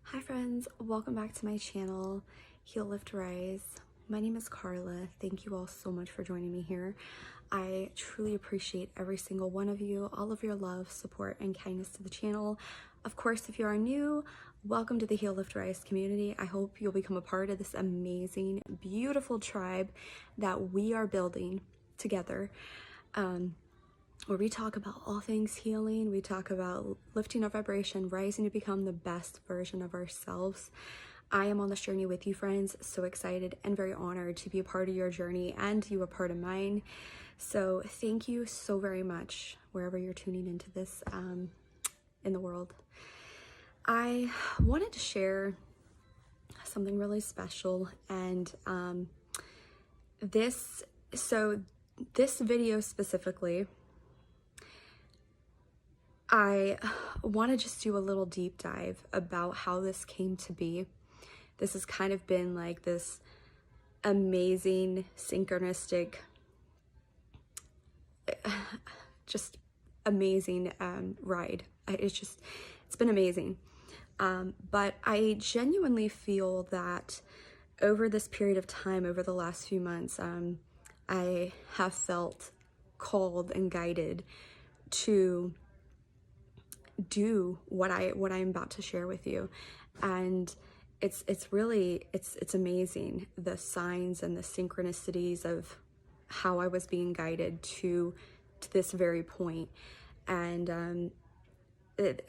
Hi friends, welcome back to my channel, Heal, Lift, Rise. My name is Carla. Thank you all so much for joining me here. I truly appreciate every single one of you, all of your love, support, and kindness to the channel. Of course, if you are new, welcome to the Heal, Lift, Rise community. I hope you'll become a part of this amazing, beautiful tribe that we are building together. Where we talk about all things healing, we talk about lifting our vibration, rising to become the best version of ourselves. I am on this journey with you, friends. So excited and very honored to be a part of your journey and you a part of mine. So thank you so very much, wherever you're tuning into this in the world. I wanted to share something really special, and this video specifically, I want to just do a little deep dive about how this came to be. This has kind of been like this amazing, synchronistic, just amazing ride. It's been amazing. But I genuinely feel that over this period of time, over the last few months, I have felt called and guided to do what I'm about to share with you. And it's amazing, the signs and the synchronicities of how I was being guided to this very point. And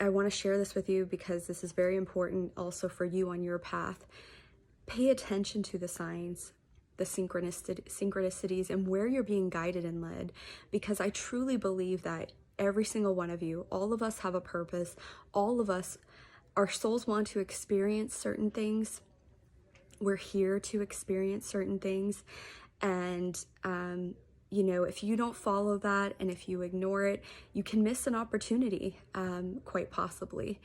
I want to share this with you because this is very important also for you on your path. Pay attention to the signs, the synchronicities, and where you're being guided and led, because I truly believe that every single one of you, all of us have a purpose. All of us, our souls want to experience certain things. We're here to experience certain things. And, you know, if you don't follow that and if you ignore it, you can miss an opportunity, quite possibly.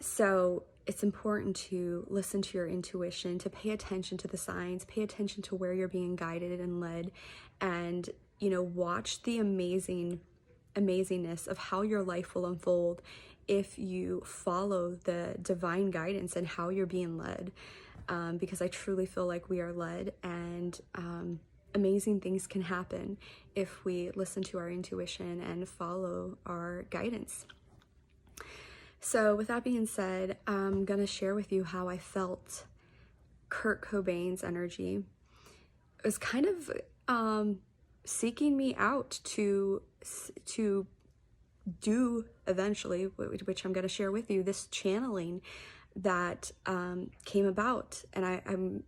So it's important to listen to your intuition, to pay attention to the signs, pay attention to where you're being guided and led, and, you know, watch the amazingness of how your life will unfold if you follow the divine guidance and how you're being led, because I truly feel like we are led, and amazing things can happen if we listen to our intuition and follow our guidance. So with that being said, I'm gonna share with you how I felt Kurt Cobain's energy. It was kind of seeking me out to do eventually, which I'm going to share with you, this channeling that came about. And I'm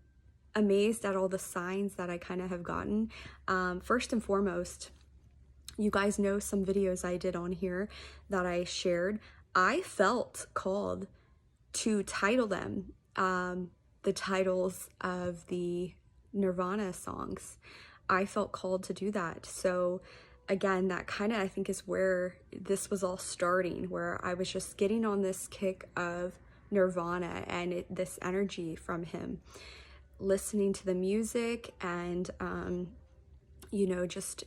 amazed at all the signs that I kind of have gotten. First and foremost, you guys know some videos I did on here that I shared. I felt called to title them the titles of the Nirvana songs. I felt called to do that. So again, that kind of, I think, is where this was all starting, where I was just getting on this kick of Nirvana and this energy from him, listening to the music and, you know, just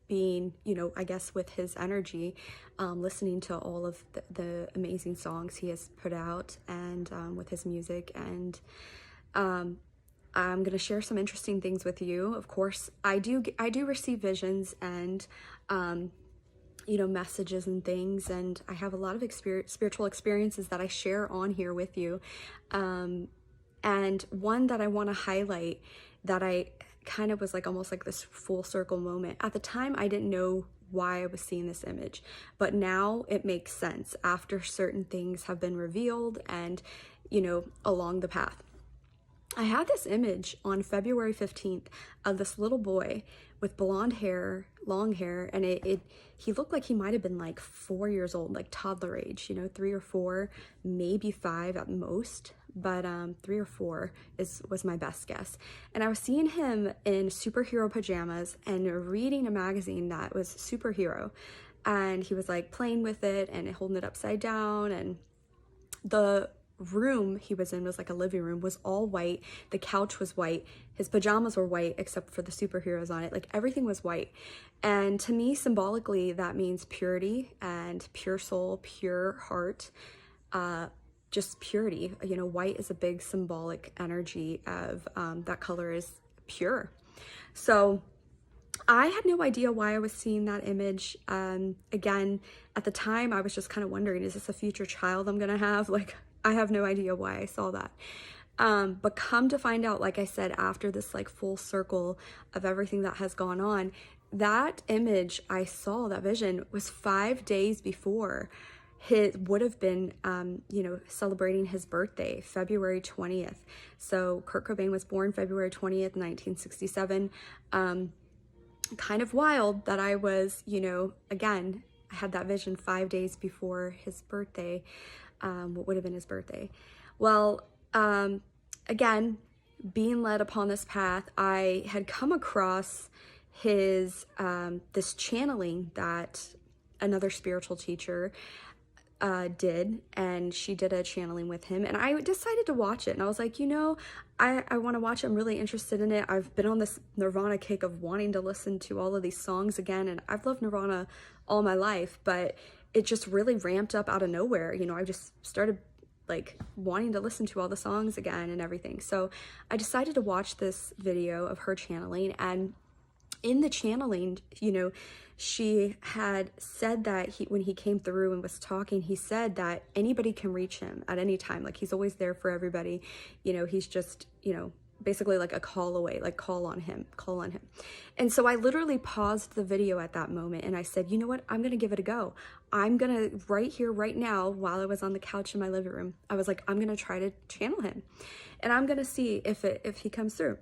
being, you know, I guess with his energy, listening to all of the amazing songs he has put out, and with his music. And I'm going to share some interesting things with you. Of course, I do receive visions and, you know, messages and things. And I have a lot of spiritual experiences that I share on here with you. And one that I want to highlight that I kind of was like almost like this full circle moment. At the time, I didn't know why I was seeing this image, but now it makes sense after certain things have been revealed and, you know, along the path. I had this image on February 15th of this little boy with blonde hair, long hair, and he looked like he might have been like 4 years old, like toddler age, you know, 3 or 4, maybe 5 at most, but 3 or 4 was my best guess. And I was seeing him in superhero pajamas and reading a magazine that was superhero, and he was like playing with it and holding it upside down, and the room he was in was like a living room, was all white. The couch was white. His pajamas were white except for the superheroes on it. Like everything was white. And to me, symbolically, that means purity and pure soul, pure heart, just purity. You know, white is a big symbolic energy of that color is pure. So I had no idea why I was seeing that image. Again, at the time, I was just kind of wondering, is this a future child I'm gonna have? Like, I have no idea why I saw that. But come to find out, like I said, after this like full circle of everything that has gone on, that image I saw, that vision, was 5 days before his would have been, you know, celebrating his birthday, February 20th. So Kurt Cobain was born February 20th, 1967. Kind of wild that I was, you know, again, I had that vision 5 days before his birthday, what would have been his birthday. Well, again, being led upon this path, I had come across his, this channeling that another spiritual teacher did, and she did a channeling with him, and I decided to watch it, and I was like, you know, I want to watch it. I'm really interested in it. I've been on this Nirvana kick of wanting to listen to all of these songs again, and I've loved Nirvana all my life, but it just really ramped up out of nowhere. You know, I just started like wanting to listen to all the songs again and everything. So I decided to watch this video of her channeling, and in the channeling, you know, she had said that when he came through and was talking, he said that anybody can reach him at any time. Like, he's always there for everybody. You know, he's just, you know, basically like a call away, like call on him. And so I literally paused the video at that moment, and I said, you know what, I'm going to give it a go. I'm going to, right here, right now, while I was on the couch in my living room, I was like, I'm going to try to channel him, and I'm going to see if he comes through.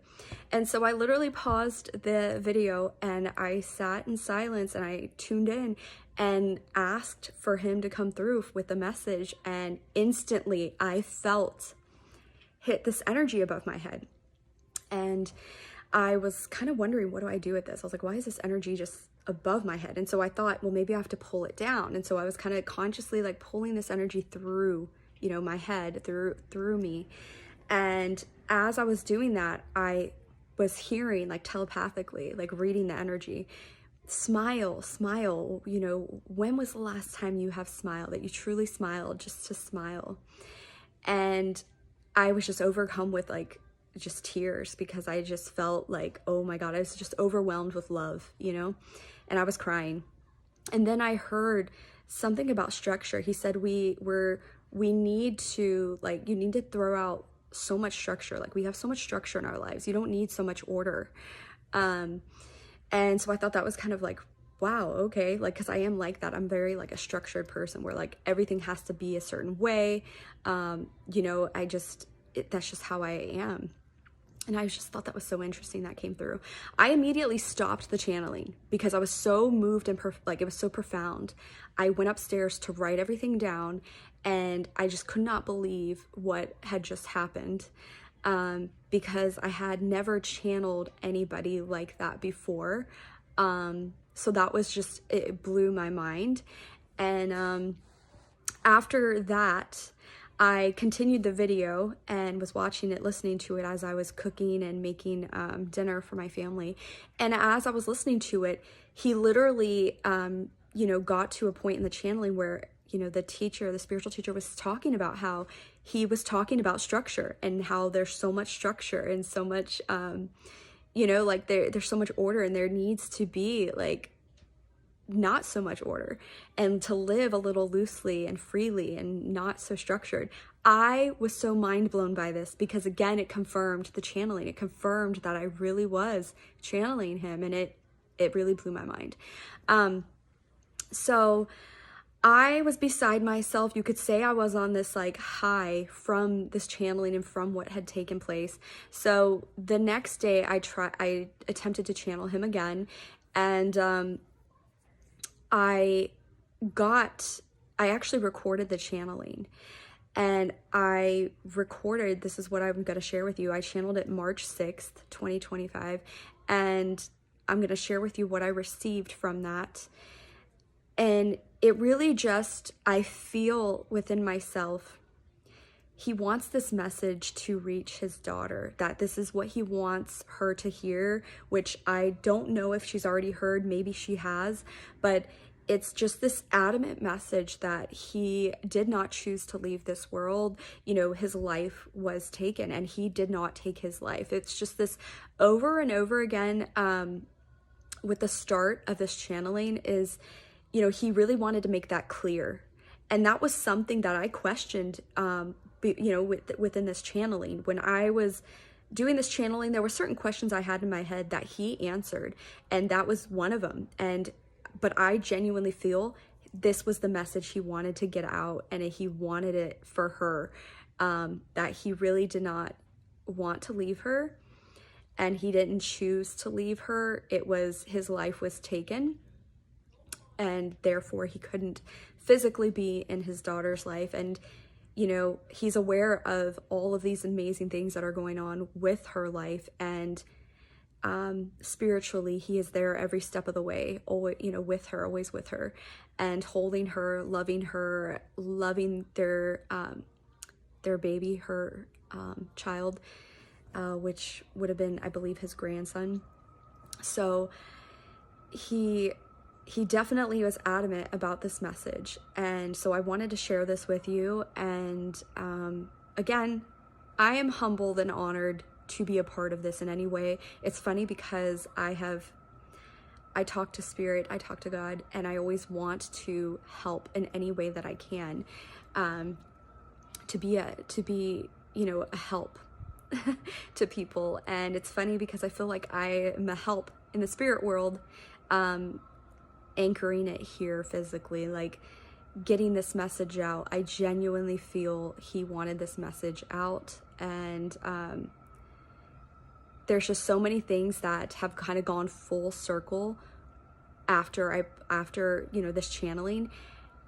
And so I literally paused the video, and I sat in silence, and I tuned in and asked for him to come through with the message. And instantly I felt hit this energy above my head. And I was kind of wondering, what do I do with this? I was like, why is this energy just above my head? And so I thought, well, maybe I have to pull it down. And so I was kind of consciously like pulling this energy through, you know, my head, through me. And as I was doing that, I was hearing, like, telepathically, like reading the energy, smile, you know, when was the last time you have smiled, that you truly smiled, just to smile? And I was just overcome with like just tears, because I just felt like, oh my God, I was just overwhelmed with love, you know, and I was crying. And then I heard something about structure. He said, we need to, like, you need to throw out so much structure. Like, we have so much structure in our lives. You don't need so much order. And so I thought that was kind of like, wow, okay. Like, cause I am like that. I'm very like a structured person where like everything has to be a certain way. You know, that's just how I am. And I just thought that was so interesting that came through. I immediately stopped the channeling because I was so moved and like it was so profound. I went upstairs to write everything down, and I just could not believe what had just happened, because I had never channeled anybody like that before. So that was just, it blew my mind. And after that, I continued the video and was watching it, listening to it as I was cooking and making dinner for my family. And as I was listening to it, he literally, you know, got to a point in the channeling where, you know, the spiritual teacher was talking about how he was talking about structure and how there's so much structure and so much, you know, like there's so much order, and there needs to be like not so much order, and to live a little loosely and freely and not so structured. I was so mind blown by this, because again, it confirmed the channeling. It confirmed that I really was channeling him, and it really blew my mind. So I was beside myself. You could say I was on this like high from this channeling and from what had taken place. So the next day I attempted to channel him again, and I actually recorded the channeling, and I recorded, this is what I'm going to share with you. I channeled it March 6th, 2025, and I'm going to share with you what I received from that. And it really just, I feel within myself, he wants this message to reach his daughter, that this is what he wants her to hear, which I don't know if she's already heard, maybe she has, but it's just this adamant message that he did not choose to leave this world. You know, his life was taken and he did not take his life. It's just this over and over again. With the start of this channeling is, you know, he really wanted to make that clear. And that was something that I questioned, you know, within this channeling. When I was doing this channeling, there were certain questions I had in my head that he answered, and that was one of them. But I genuinely feel this was the message he wanted to get out, and he wanted it for her, that he really did not want to leave her, and he didn't choose to leave her. It was, his life was taken, and therefore he couldn't physically be in his daughter's life. And you know, he's aware of all of these amazing things that are going on with her life, and spiritually he is there every step of the way, always, you know, with her, always with her, and holding her, loving their baby, her child, which would have been, I believe, his grandson. So he definitely was adamant about this message, and so I wanted to share this with you. And again, I am humbled and honored to be a part of this in any way. It's funny because I talk to spirit, I talk to God, and I always want to help in any way that I can, to be, you know, a help to people. And it's funny because I feel like I am a help in the spirit world, anchoring it here physically, like getting this message out. I genuinely feel he wanted this message out, and there's just so many things that have kind of gone full circle after you know, this channeling.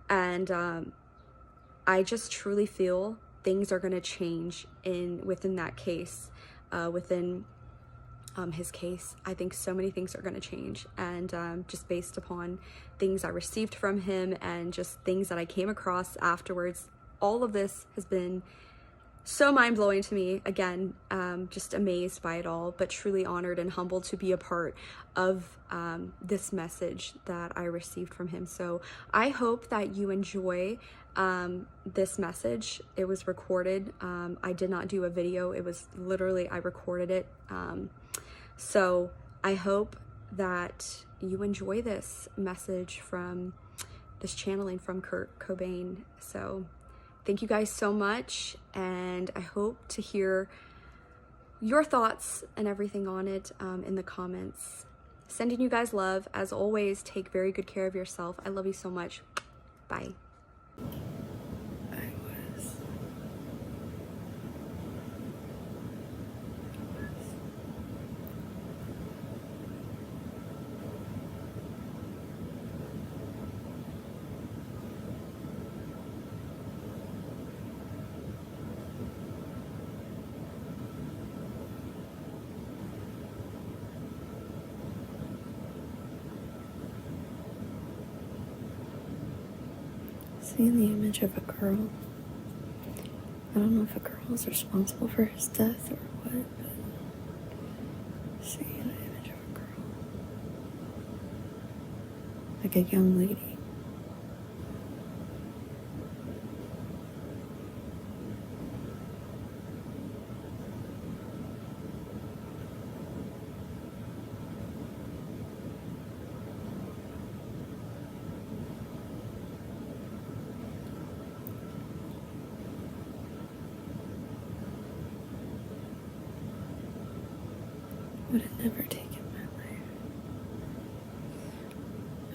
And I just truly feel things are going to change within that case, within his case. I think so many things are going to change, and just based upon things I received from him and just things that I came across afterwards, all of this has been so mind-blowing to me. Again, just amazed by it all, but truly honored and humbled to be a part of this message that I received from him. So I hope that you enjoy this message. It was recorded. I did not do a video. It was literally, I recorded it. So I hope that you enjoy this message from this channeling from Kurt Cobain. So thank you guys so much, and I hope to hear your thoughts and everything on it in the comments. Sending you guys love. As always, take very good care of yourself. I love you so much. Bye. Seeing the image of a girl. I don't know if a girl is responsible for his death or what, but seeing an image of a girl. Like a young lady. Would have never taken my life.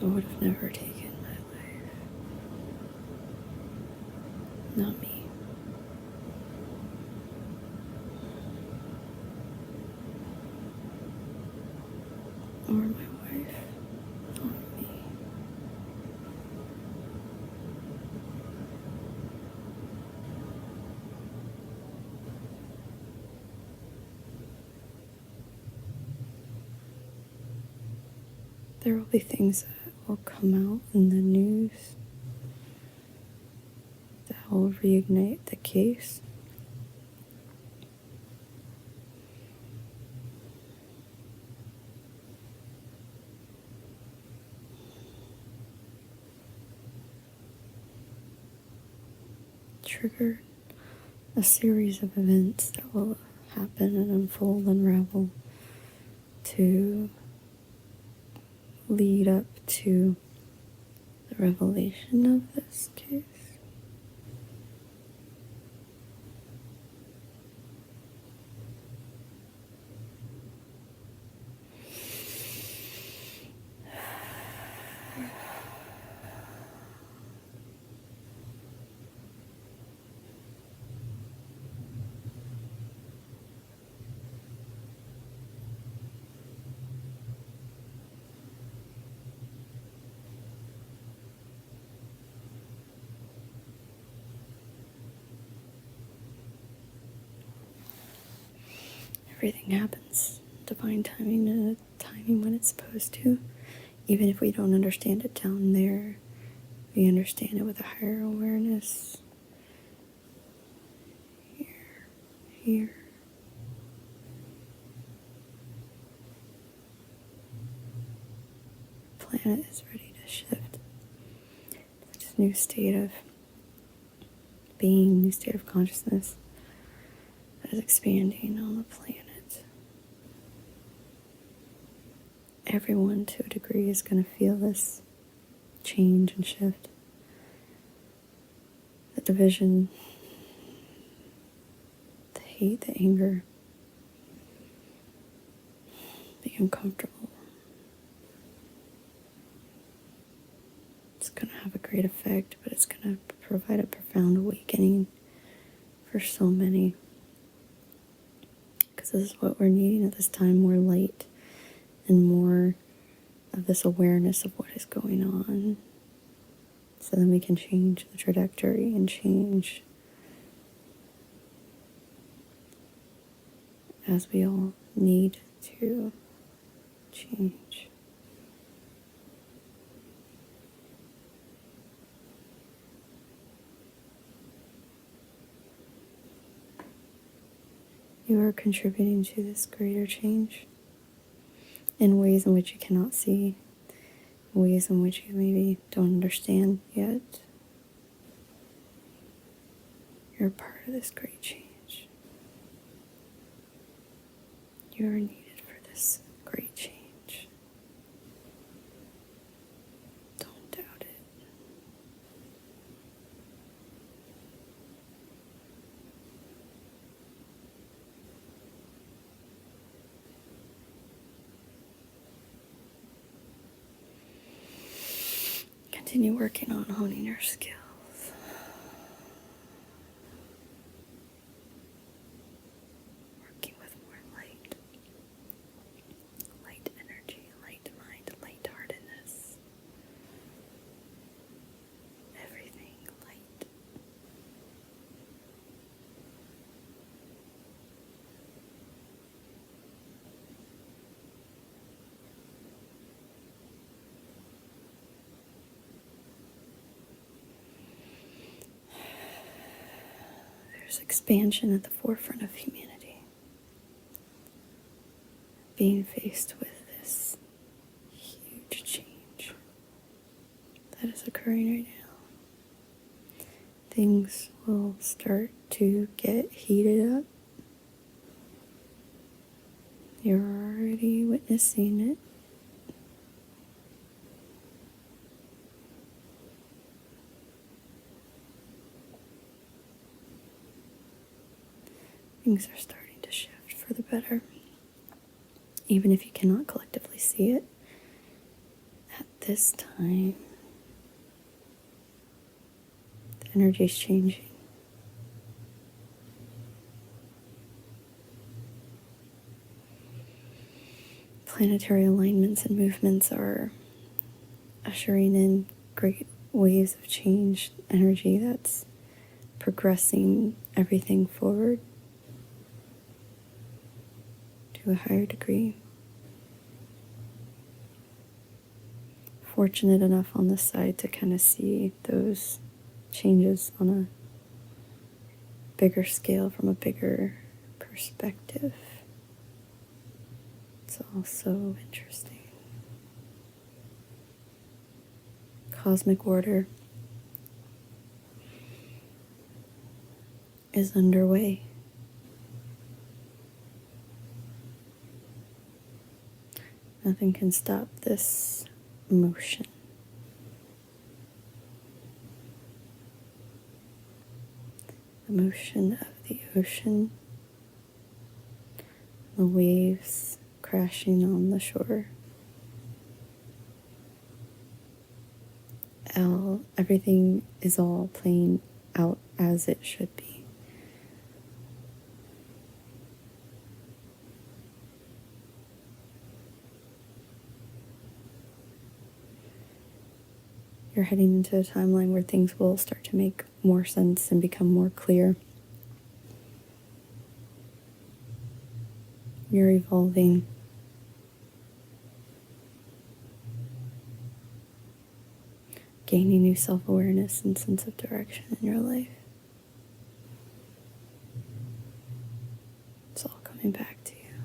I would have never taken my life. Not me. Or my wife. Not me. There will be things that will come out in the news that will reignite the case. trigger a series of events that will happen and unfold, unravel to lead up to the revelation of this case. Everything happens divine timing and a timing when it's supposed to. Even if we don't understand it down there, we understand it with a higher awareness. Here. The planet is ready to shift to this new state of being, new state of consciousness that is expanding on the planet. Everyone to a degree is going to feel this change and shift. The division, the hate, the anger, the uncomfortable. It's going to have a great effect, but it's going to provide a profound awakening for so many. Because this is what we're needing at this time, more light and more of this awareness of what is going on. So then we can change the trajectory and change as we all need to change. You are contributing to this greater change in ways in which you cannot see, ways in which you maybe don't understand yet. You're a part of this great change. You are needed for this great change. Don't doubt it. Continue working on honing your skills. Working with more light. Light energy, light mind, light-heartedness. Everything light. There's expansion at the forefront of humanity. Being faced with this huge change that is occurring right now. Things will start to get heated up. You're already witnessing it. Things are starting to shift for the better. Even if you cannot collectively see it at this time, the energy is changing. Planetary alignments and movements are ushering in great waves of change, energy that's progressing everything forward to a higher degree. Fortunate enough on this side to kind of see those changes on a bigger scale, from a bigger perspective. It's also interesting. Cosmic order. is underway. Nothing can stop this motion. The motion of the ocean, the waves crashing on the shore. Everything is all playing out as it should be. You're heading into a timeline where things will start to make more sense and become more clear. You're evolving. Gaining new self-awareness and sense of direction in your life. It's all coming back to you.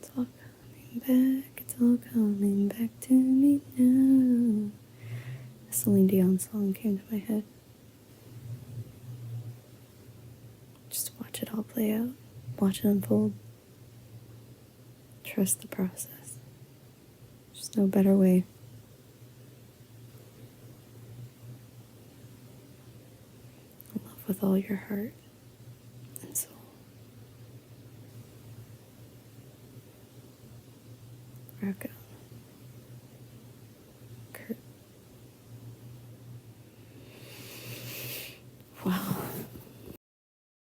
It's all coming back. It's all coming back to me now. A Celine Dion song came to my head. Just watch it all play out. Watch it unfold. Trust the process. There's no better way. Love with all your heart and soul. Rock out.